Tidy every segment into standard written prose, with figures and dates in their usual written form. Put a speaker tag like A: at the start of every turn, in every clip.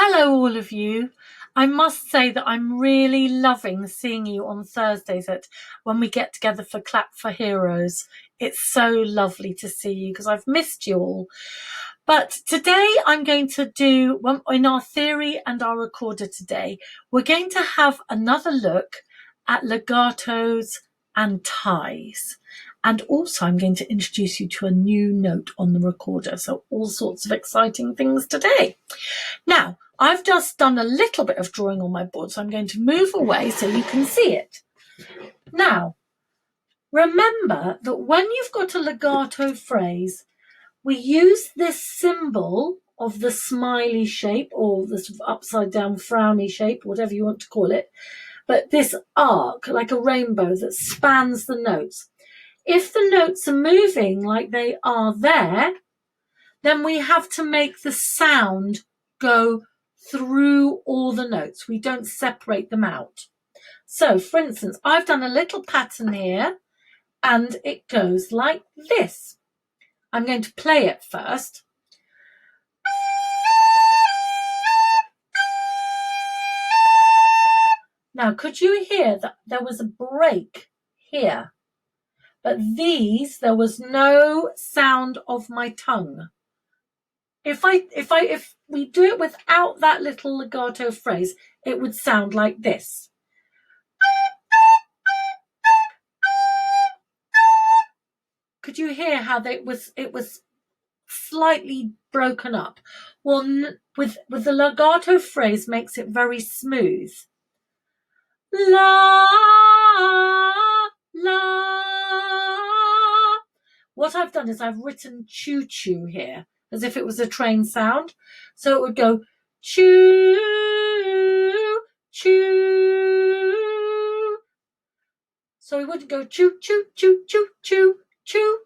A: Hello, all of you. I must say that I'm really loving seeing you on Thursdays when we get together for Clap for Heroes. It's so lovely to see you because I've missed you all. But today I'm going to do, in our theory and our recorder today, we're going to have another look at legatos and ties. And also I'm going to introduce you to a new note on the recorder. So all sorts of exciting things today. Now, I've just done a little bit of drawing on my board, so I'm going to move away so you can see it. Now, remember that when you've got a legato phrase, we use this symbol of the smiley shape or the sort of upside down frowny shape, whatever you want to call it, but this arc, like a rainbow that spans the notes. If the notes are moving like they are there, then we have to make the sound go through all the notes. We don't separate them out. So, for instance, I've done a little pattern here and it goes like this. I'm going to play it first. Now, could you hear that there was a break here? But there was no sound of my tongue. If we do it without that little legato phrase, it would sound like this. Could you hear how it was slightly broken up? Well, with the legato phrase makes it very smooth. La la. What I've done is I've written choo choo here as if it was a train sound. So it would go choo choo. So we wouldn't go choo choo choo choo choo choo.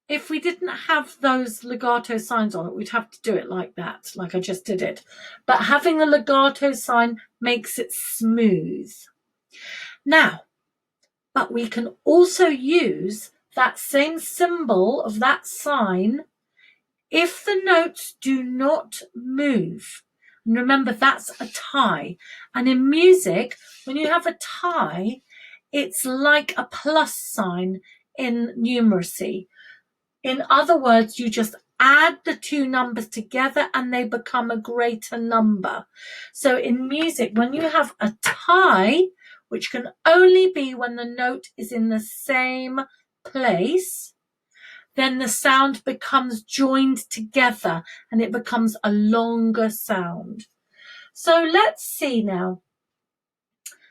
A: If we didn't have those legato signs on it, we'd have to do it like that, like I just did it. But having the legato sign makes it smooth. Now, but we can also use that same symbol of that sign if the notes do not move. And remember, that's a tie. And in music, when you have a tie, it's like a plus sign in numeracy. In other words, you just add the two numbers together and they become a greater number. So in music, when you have a tie, which can only be when the note is in the same place, then the sound becomes joined together and it becomes a longer sound. So let's see now.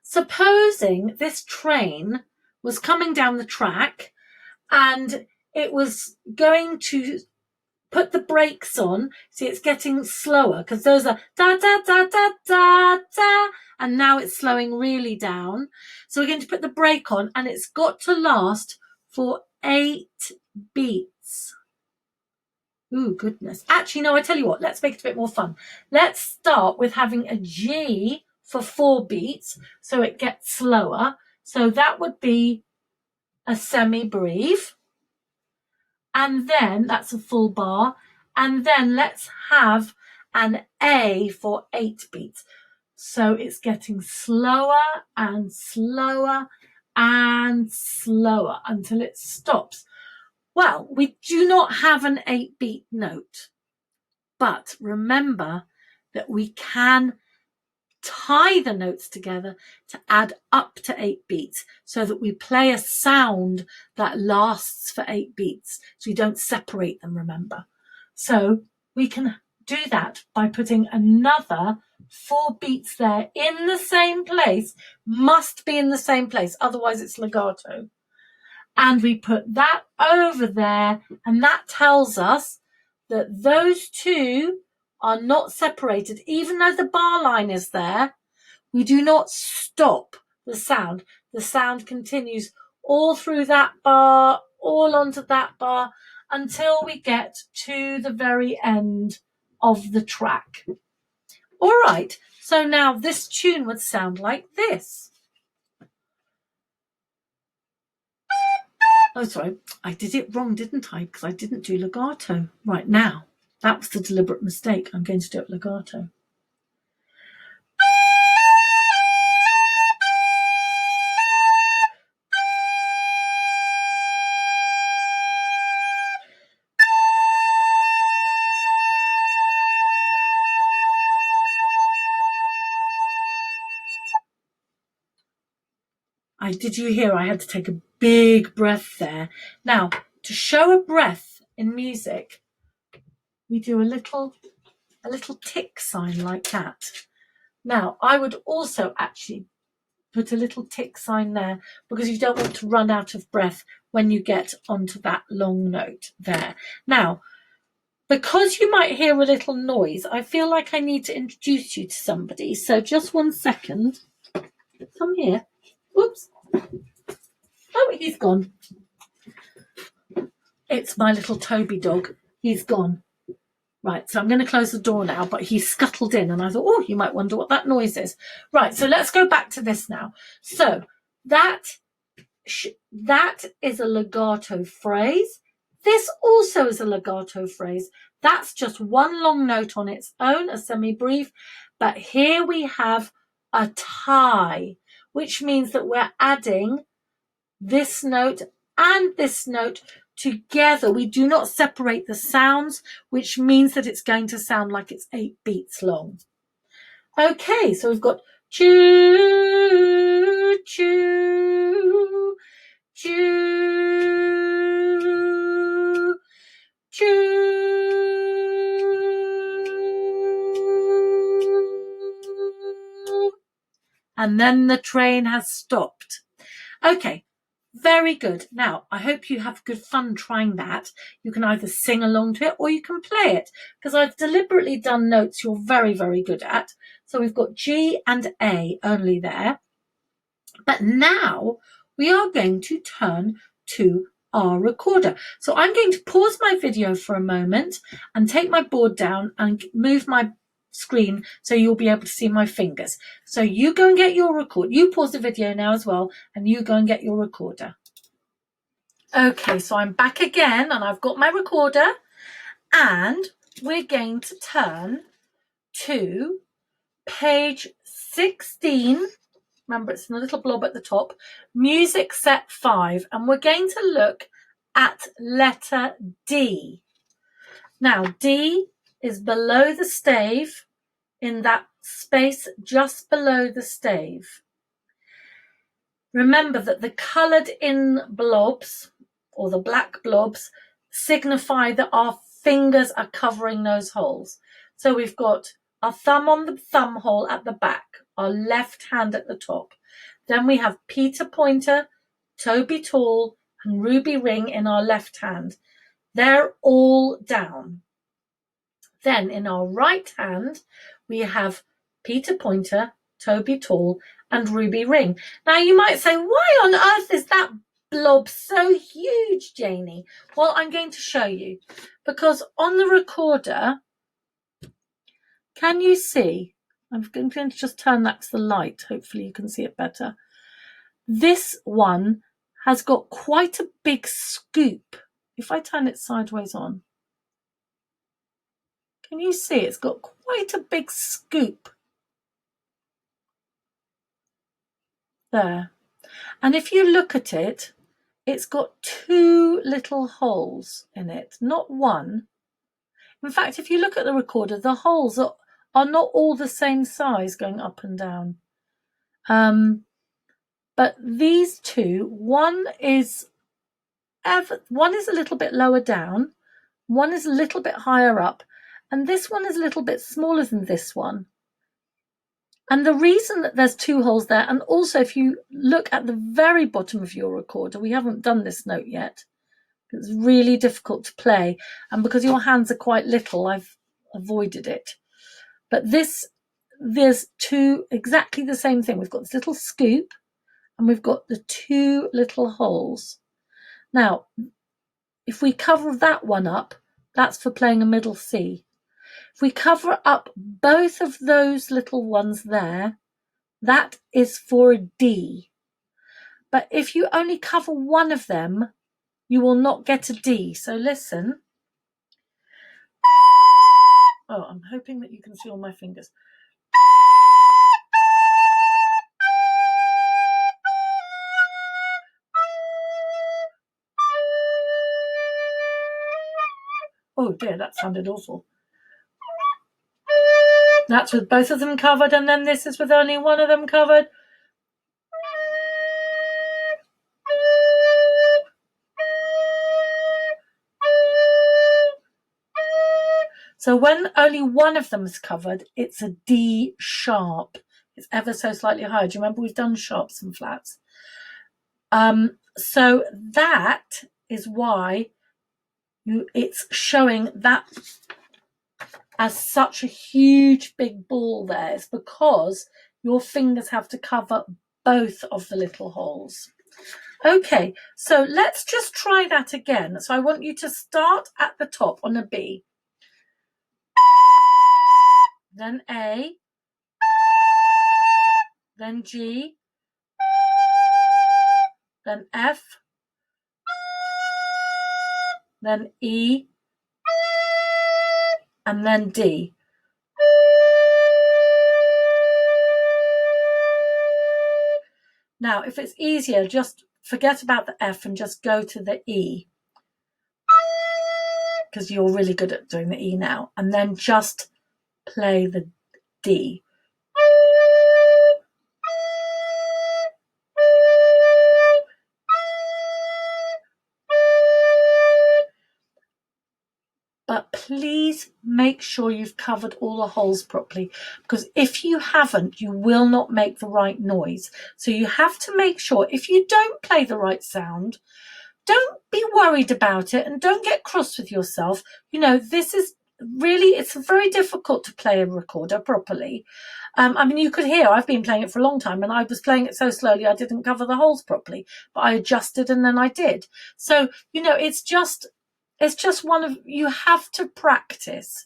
A: Supposing this train was coming down the track and it was going to put the brakes on. See, it's getting slower because those are da, da, da, da, da, da. And now it's slowing really down. So we're going to put the brake on and it's got to last for 8 beats. Ooh, goodness. Actually, no, I tell you what, let's make it a bit more fun. Let's start with having a G for 4 beats so it gets slower. So that would be a semi-breve. And then that's a full bar. And then let's have an A for 8 beats. So it's getting slower and slower and slower until it stops. Well, we do not have an 8-beat note, but remember that we can tie the notes together to add up to 8 beats so that we play a sound that lasts for 8 beats. So we don't separate them, remember. So we can do that by putting another 4 beats there in the same place, must be in the same place, otherwise it's legato. And we put that over there, and that tells us that those two are not separated. Even though the bar line is there, we do not stop the sound. The sound continues all through that bar, all onto that bar, until we get to the very end of the track. All right, so now this tune would sound like this. Oh, sorry, I did it wrong, didn't I? Because I didn't do legato. Right, now, that was the deliberate mistake. I'm going to do it legato. Did you hear I had to take a big breath there? Now, to show a breath in music, we do a little tick sign like that. Now, I would also actually put a little tick sign there because you don't want to run out of breath when you get onto that long note there. Now, because you might hear a little noise, I feel like I need to introduce you to somebody. So just 1 second. Come here. Whoops. Oh, he's gone. It's my little Toby dog. He's gone. Right, so I'm going to close the door now, but he scuttled in and I thought, oh, you might wonder what that noise is. Right, so let's go back to this now. So that is a legato phrase. This also is a legato phrase. That's just one long note on its own, a semi-brief. But here we have a tie, which means that we're adding this note and this note together. We do not separate the sounds, which means that it's going to sound like it's 8 beats long. Okay, so we've got choo, choo, choo, choo. And then the train has stopped. Okay. Very good. Now, I hope you have good fun trying that. You can either sing along to it or you can play it, because I've deliberately done notes you're very, very good at. So we've got G and A only there. But now we are going to turn to our recorder. So I'm going to pause my video for a moment and take my board down and move my screen so you'll be able to see my fingers. So you go and get your record. You pause the video now as well, and you go and get your recorder. Okay, so I'm back again and I've got my recorder, and we're going to turn to page 16. Remember, it's in a little blob at the top, music set 5, and we're going to look at letter D. Now, D is below the stave, in that space just below the stave. Remember that the coloured in blobs, or the black blobs, signify that our fingers are covering those holes. So we've got our thumb on the thumb hole at the back, our left hand at the top. Then we have Peter Pointer, Toby Tall, and Ruby Ring in our left hand. They're all down. Then in our right hand, we have Peter Pointer, Toby Tall, and Ruby Ring. Now you might say, why on earth is that blob so huge, Janie? Well, I'm going to show you. Because on the recorder, can you see? I'm going to just turn that to the light. Hopefully you can see it better. This one has got quite a big scoop. If I turn it sideways on, can you see it's got quite a big scoop there? And if you look at it, it's got 2 little holes in it, not one. In fact, if you look at the recorder, the holes are not all the same size going up and down. But these 2, one is a little bit lower down, one is a little bit higher up, and this one is a little bit smaller than this one. And the reason that there's 2 holes there, and also if you look at the very bottom of your recorder, we haven't done this note yet. It's really difficult to play, and because your hands are quite little, I've avoided it. But there's 2 exactly the same thing. We've got this little scoop, and we've got the 2 little holes. Now, if we cover that one up, that's for playing a middle C. If we cover up both of those little ones there, that is for a D. But if you only cover one of them, you will not get a D. So listen. Oh, I'm hoping that you can see all my fingers. Oh dear, that sounded awful. That's with both of them covered, and then this is with only one of them covered. So when only one of them is covered, it's a D sharp. It's ever so slightly higher. Do you remember we've done sharps and flats? So that is why it's showing that as such a huge big ball there. It's because your fingers have to cover both of the little holes. Okay, so let's just try that again. So I want you to start at the top on a B, then A, then G, then F, then E, and then D. Now, if it's easier, just forget about the F and just go to the E, because you're really good at doing the E now, and then just play the D. But please make sure you've covered all the holes properly, because if you haven't, you will not make the right noise. So you have to make sure, if you don't play the right sound, don't be worried about it and don't get cross with yourself. You know, this is really, it's very difficult to play a recorder properly. I mean, you could hear I've been playing it for a long time and I was playing it so slowly I didn't cover the holes properly, but I adjusted and then I did. So, you know, it's just one of, you have to practice.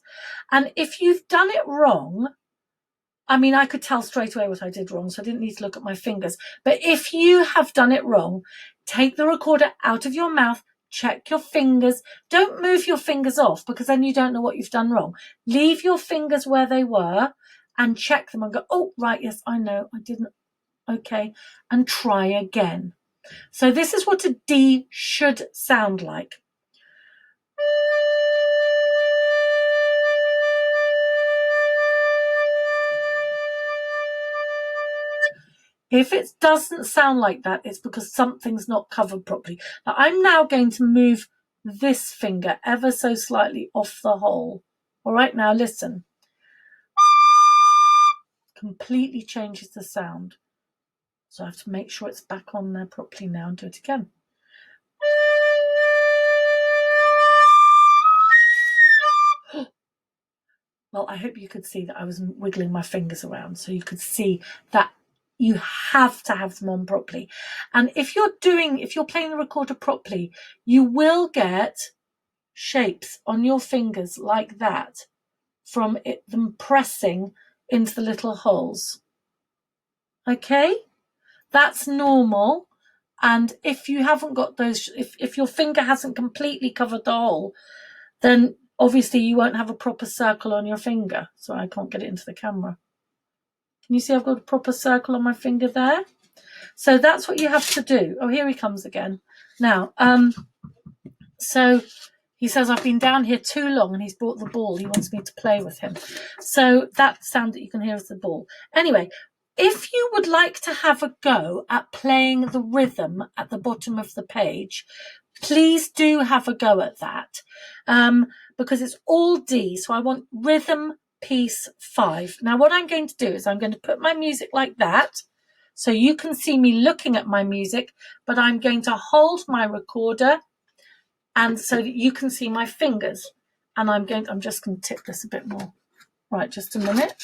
A: And if you've done it wrong, I mean, I could tell straight away what I did wrong, so I didn't need to look at my fingers. But if you have done it wrong, take the recorder out of your mouth, check your fingers. Don't move your fingers off, because then you don't know what you've done wrong. Leave your fingers where they were and check them and go, oh, right, yes, I know, I didn't. Okay, and try again. So this is what a D should sound like. If it doesn't sound like that, it's because something's not covered properly. Now, I'm now going to move this finger ever so slightly off the hole. All right, now listen. Completely changes the sound. So I have to make sure it's back on there properly now and do it again. Well, I hope you could see that I was wiggling my fingers around, so you could see that you have to have them on properly. And if you're playing the recorder properly, you will get shapes on your fingers like that from them pressing into the little holes. Okay? That's normal. And if you haven't got those, if your finger hasn't completely covered the hole, then obviously you won't have a proper circle on your finger. So I can't get it into the camera. Can you see I've got a proper circle on my finger there? So that's what you have to do. Oh, here he comes again. Now, so he says, I've been down here too long and he's brought the ball. He wants me to play with him. So that sound that you can hear is the ball. Anyway, if you would like to have a go at playing the rhythm at the bottom of the page, please do have a go at that, because it's all D. So I want rhythm piece 5. Now what I'm going to do is I'm going to put my music like that, so you can see me looking at my music, but I'm going to hold my recorder and so that you can see my fingers. And I'm just going to tip this a bit more. Right, just a minute.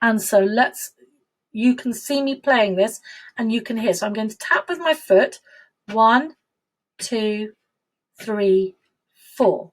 A: And so you can see me playing this and you can hear. So I'm going to tap with my foot. 1, 2, 3, 4.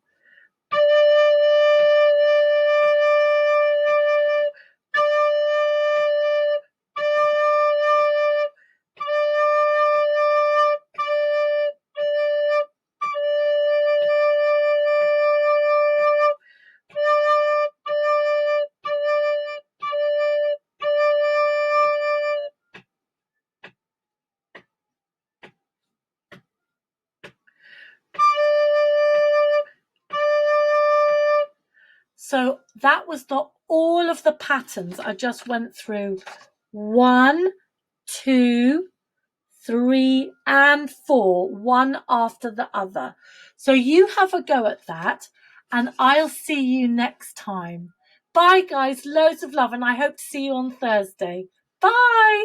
A: So that was all of the patterns I just went through. 1, 2, 3, and 4, one after the other. So you have a go at that. and I'll see you next time. Bye, guys. Loads of love, and I hope to see you on Thursday. Bye.